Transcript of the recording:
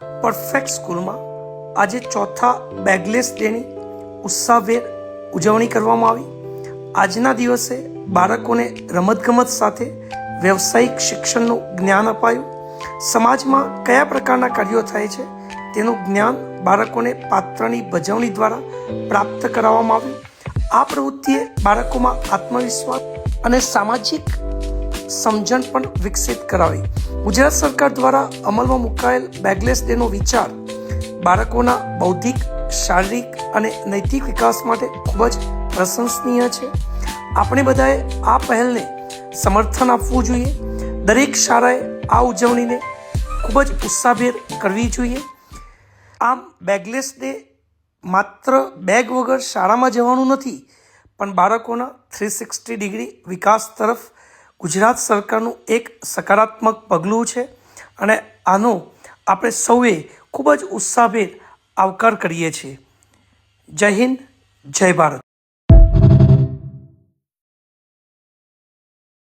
Perfect સ્કૂલમાં આજે ચોથા બેગલેસ ડેની ઉત્સાહભેર ઉજવણી કરવામાં આવી। આજના દિવસે બાળકોને રમતગમત સાથે વ્યવસાયિક શિક્ષણનું જ્ઞાન અપાયું। સમાજમાં કયા પ્રકારના કાર્યો થાય છે તેનું જ્ઞાન બાળકોને પાત્રની ભજવણી દ્વારા પ્રાપ્ત કરાવવામાં આવ્યું। આ પ્રવૃત્તિએ બાળકોમાં આત્મવિશ્વાસ અને સામાજિક સમજણ પણ વિકસિત કરાવી। ગુજરાત સરકાર દ્વારા અમલમાં મુકાયેલ બેગલેસ ડેનો વિચાર બાળકોના બૌદ્ધિક, શારીરિક અને નૈતિક વિકાસ માટે ખૂબ જ પ્રશંસનીય છે। આપણે બધાએ આ પહેલને સમર્થન આપવું જોઈએ। દરેક શાળાએ આ ઉજવણીને ખૂબ જ ઉત્સાહભેર કરવી જોઈએ। આમ બેગલેસ ડે માત્ર બેગ વગર શાળામાં જવાનું નથી, પણ બાળકોના 360 ડિગ્રી વિકાસ તરફ ગુજરાત સરકારનું એક સકારાત્મક પગલું છે અને આનો આપણે સૌએ ખૂબ જ ઉત્સાહભેર આવકાર કરીએ છીએ। જય હિન્દ, જય ભારત।